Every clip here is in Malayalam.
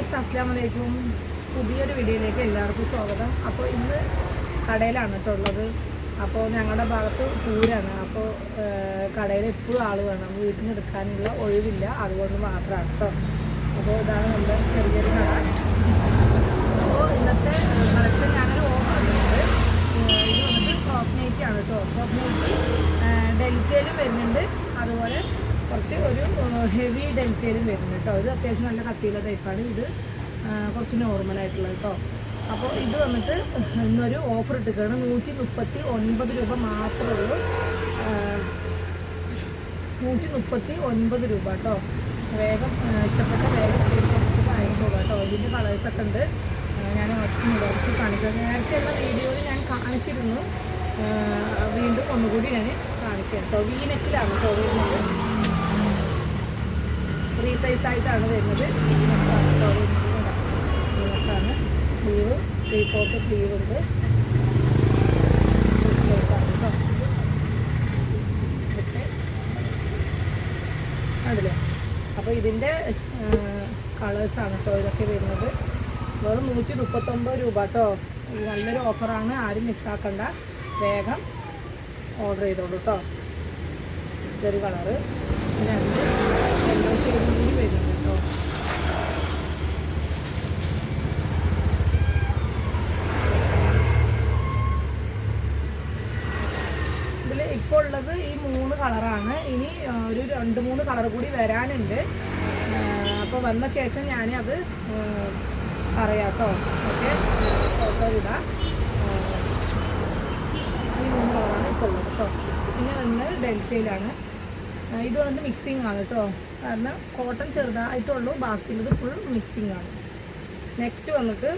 ഗൈസ്, അസ്സലാമു അലൈക്കും. പുതിയൊരു വീഡിയോയിലേക്ക് എല്ലാവർക്കും സ്വാഗതം. അപ്പോൾ ഇന്ന് കടയിലാണ് കേട്ടോ ഉള്ളത്. അപ്പോൾ ഞങ്ങളുടെ ഭാഗത്ത് പൂരാണ്. അപ്പോൾ കടയിൽ എപ്പോഴും ആൾ വേണം, വീട്ടിൽ നിന്ന് എടുക്കാനുള്ള ഒഴിവില്ല, അതുകൊണ്ട് മാത്രമാണ് കേട്ടോ. അപ്പോൾ ഇതാണ് നമ്മുടെ ചെറിയൊരു കട. അപ്പോൾ ഇന്നത്തെ കളക്ഷൻ ഞാനൊരു ഓഫർ ചെയ്യുന്നത് ഇത് വന്നിട്ട് ഫ്രോക്ക് നൈറ്റിയാണ് കേട്ടോ. ഫ്രോക്ക് നൈറ്റി ഡെൽറ്റയിലും വരുന്നുണ്ട്, അതുപോലെ കുറച്ച് ഒരു ഹെവി ഡെൽറ്റയിലും വരുന്നുണ്ട് കേട്ടോ. ഇത് അത്യാവശ്യം നല്ല കട്ടിയുള്ള ടൈപ്പാണ്. ഇത് കുറച്ച് നോർമലായിട്ടുള്ളത് കേട്ടോ. അപ്പോൾ ഇത് വന്നിട്ട് ഇന്നൊരു ഓഫർ ഇട്ടിട്ടാണ് 139 രൂപ മാത്രമേ ഉള്ളൂ. 139 രൂപ കേട്ടോ. വേഗം ഇഷ്ടപ്പെട്ട വേഗം സ്ക്രീൻഷോട്ട് അയച്ചോളൂ കേട്ടോ. ഇതിൻ്റെ കളേഴ്സൊക്കെ ഉണ്ട്, ഞാൻ മുതൽക്ക് കാണിക്കുന്നത്. നേരത്തെയുള്ള വീഡിയോയിൽ ഞാൻ കാണിച്ചിരുന്നു, വീണ്ടും ഒന്നുകൂടി ഞാൻ കാണിക്കാം കേട്ടോ. വീനെക്കിലാണ് കേട്ടോ വരുന്നത്, ഫ്രീ സൈസായിട്ടാണ് വരുന്നത്. വീനക്കാണ് സ്ലീവ്, 3/4 സ്ലീവ് ഉണ്ട് കേട്ടോ. അതില്ലേ. അപ്പോൾ ഇതിൻ്റെ കളേഴ്സാണ് കേട്ടോ ഇതൊക്കെ വരുന്നത്. വെറും 139 രൂപ കേട്ടോ. നല്ലൊരു ഓഫറാണ്, ആരും മിസ്സാക്കണ്ട, വേഗം ഓർഡർ ചെയ്തോളൂ കേട്ടോ. ഇതൊരു കളറ്, രണ്ട് യെല്ലോ ഷെയ്ഡും കൂടി വരുന്നുണ്ട് കേട്ടോ. ഇതിൽ ഇപ്പോൾ ഉള്ളത് ഈ 3 കളറാണ്. ഇനി ഒരു 2-3 കളർ കൂടി വരാനുണ്ട്. അപ്പോൾ വന്ന ശേഷം ഞാൻ അത് പറയാം കേട്ടോ. ഓക്കെ, ഫോട്ടോ ഇടാം. ഈ 3 കളറാണ് ഇപ്പോൾ ഉള്ളത് കേട്ടോ. പിന്നെ വന്ന് ഡെൽറ്റയിലാണ്. ഇത് വന്നിട്ട് മിക്സിങ് ആണ് കേട്ടോ, കാരണം കോട്ടൺ ചെറുതായിട്ടുള്ളൂ, ബാക്കിയുള്ളത് ഫുൾ മിക്സിങ് ആണ്. നെക്സ്റ്റ് വന്നിട്ട്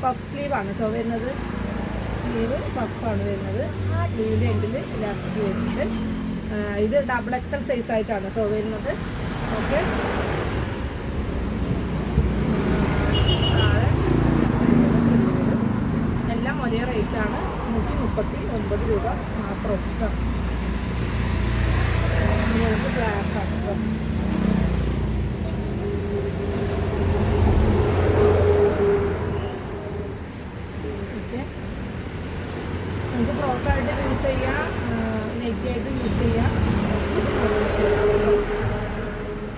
പഫ് സ്ലീവ് ആണ് കേട്ടോ വരുന്നത്. സ്ലീവ് പഫാണ് വരുന്നത്. സ്ലീവിൻ്റെ എൻഡിൽ ഇലാസ്റ്റിക് വരുന്നുണ്ട്. ഇത് ഡബിൾ XL സൈസായിട്ടാണ് കേട്ടോ വരുന്നത്. ഓക്കെ, എല്ലാം ഒരേ റേറ്റാണ്, 139 രൂപ മാത്രം കേട്ടോ. ബ്ലാക്കാണ് കേട്ടോ. ഓക്കെ, നമുക്ക് ഫ്രോക്കായിട്ട് യൂസ് ചെയ്യാം, നെറ്റായിട്ട് യൂസ് ചെയ്യാം.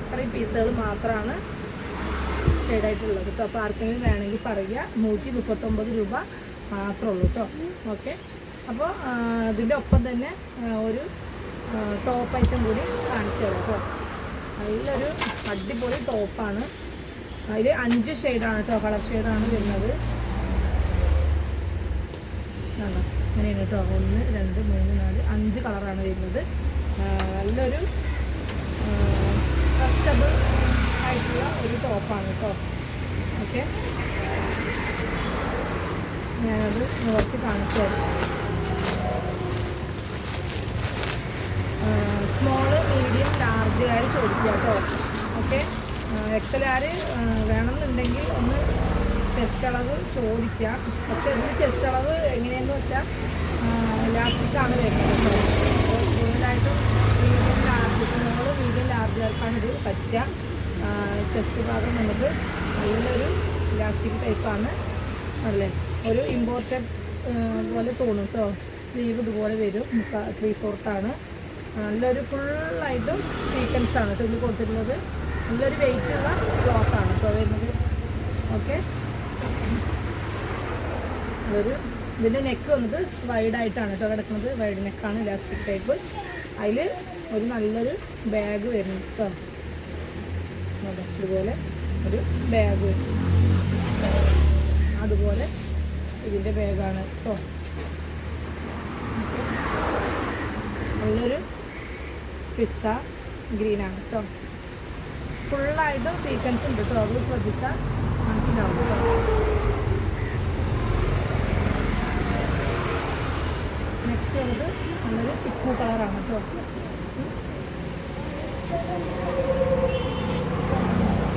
ഇത്രയും പീസുകൾ മാത്രമാണ് ഷെയ്ഡായിട്ടുള്ളത് കേട്ടോ. അപ്പോൾ ആർക്കെങ്കിലും വേണമെങ്കിൽ പറയുക, 139 രൂപ മാത്രമേ ഉള്ളൂ കേട്ടോ. ഓക്കെ, അപ്പോൾ ഇതിൻ്റെ ഒപ്പം തന്നെ ഒരു ടോപ്പ് ഐറ്റം കൂടി കാണിച്ചു തരാം കേട്ടോ. നല്ലൊരു അടിപൊളി ടോപ്പാണ്. അതിൽ 5 ഷെയ്ഡാണ് കേട്ടോ, കളർ ഷെയ്ഡാണ് വരുന്നത്. അങ്ങനെയാണ് കേട്ടോ. 1, 2, 3, 4, 5 കളറാണ് വരുന്നത്. നല്ലൊരു സ്ട്രെച്ചബിൾ ആയിട്ടുള്ള ഒരു ടോപ്പാണ് കേട്ടോ. ഓക്കെ, ഞാനത് നോക്കി കാണിച്ചു തരാം. സ്മോള്, മീഡിയം, ലാർജുകാർ ചോദിക്കുക കേട്ടോ. ഓക്കെ, XL വേണമെന്നുണ്ടെങ്കിൽ ഒന്ന് ചെസ്റ്റ് അളവ് ചോദിക്കാം. പക്ഷെ ഇതിന് ചെസ്റ്റ് അളവ് എങ്ങനെയെന്ന് വെച്ചാൽ ഇലാസ്റ്റിക്കാണ് വരുന്നത് കേട്ടോ. കൂടുതലായിട്ടും മീഡിയം ലാർജ്, സ്മോള്, മീഡിയം ലാർജുകാർക്കാണ് ഇത് പറ്റുക. ചെസ്റ്റ് ഭാഗം നമുക്ക് നല്ലൊരു ഇലാസ്റ്റിക് ടൈപ്പാണ് അല്ലേ, ഒരു ഇമ്പോർട്ടഡ് പോലെ തോന്നും കേട്ടോ. സ്ലീവ് ഇതുപോലെ വരും, 3/4 നല്ലൊരു ഫുള്ളായിട്ടും സീക്വൻസാണ് കേട്ടോ ഇതിൽ കൊടുത്തിട്ടുള്ളത്. നല്ലൊരു വെയിറ്റുള്ള ക്ലോത്താണ് കേട്ടോ വരുന്നത്. ഓക്കെ, ഇതിൻ്റെ നെക്ക് വന്നിട്ട് വൈഡായിട്ടാണ് കേട്ടോ കിടക്കുന്നത്. വൈഡ് നെക്കാണ്, ഇലാസ്റ്റിക് ടൈപ്പ്. അതിൽ ഒരു നല്ലൊരു ബാഗ് വരുന്നു കേട്ടോ. ഇതുപോലെ ഒരു ബാഗ് വരും, അതുപോലെ ഇതിൻ്റെ ബാഗാണ് കേട്ടോ. നല്ലൊരു പിസ്ത ഗ്രീനാണ് കേട്ടോ. ഫുള്ളായിട്ടും സീക്വൻസ് ഉണ്ട് കേട്ടോ, അത് ശ്രദ്ധിച്ചാൽ മനസ്സിലാവും കേട്ടോ. നെക്സ്റ്റ് വന്നത് നല്ലൊരു ചിക്കു കളറാണ് കേട്ടോ.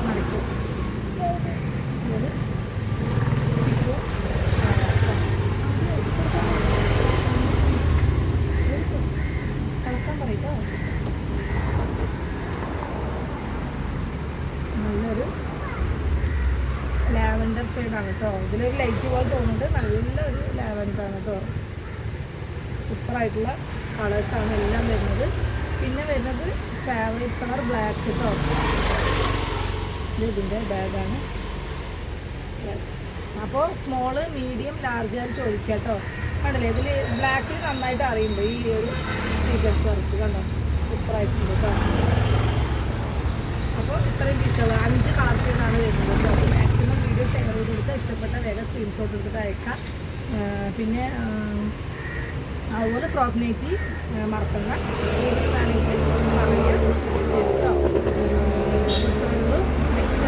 മറിക്കും ചിക്കു കളക്കാൻ പറയും കേട്ടോ. ഷെയ്ഡാണ് കേട്ടോ. ഇതിലൊരു ലൈറ്റ് പോലെ തോന്നുന്നുണ്ട്, നല്ലൊരു ലാവൻഡറാണ് കേട്ടോ. സൂപ്പറായിട്ടുള്ള കളേഴ്സാണ് എല്ലാം വരുന്നത്. പിന്നെ വരുന്നത് ഫേവറേറ്റ് കളർ ബ്ലാക്ക് കേട്ടോ. ഇതിൻ്റെ ബാഗാണ്. അപ്പോൾ സ്മോള്, മീഡിയം, ലാർജ് ആയിട്ട് ചോദിക്കുക കേട്ടോ. കണ്ടില്ലേ, ഇതിൽ ബ്ലാക്കിൽ നന്നായിട്ട് അറിയുന്നുണ്ട് ഈ ഒരു സീക്വൻസ് വർക്ക്. കണ്ടോ, സൂപ്പറായിട്ടുണ്ട് കേട്ടോ. അപ്പോൾ ഇത്രയും പീസുകൾ 5 കളർ ഷെയ്ഡാണ് വരുന്നത് കേട്ടോ. അപ്പോൾ മാക്സിമം വീഡിയോ ഷെയർ ചെയ്ത് കൊടുത്ത് ഇഷ്ടപ്പെട്ട വേഗം സ്ക്രീൻഷോട്ട് എടുത്തിട്ട് അയക്കാം. പിന്നെ അതുപോലെ ഫ്രോക്ക് നൈറ്റി മറക്കണ്ട, ഏത് വേണമെങ്കിൽ പറയുക. ശരി കേട്ടോ. നെക്സ്റ്റ്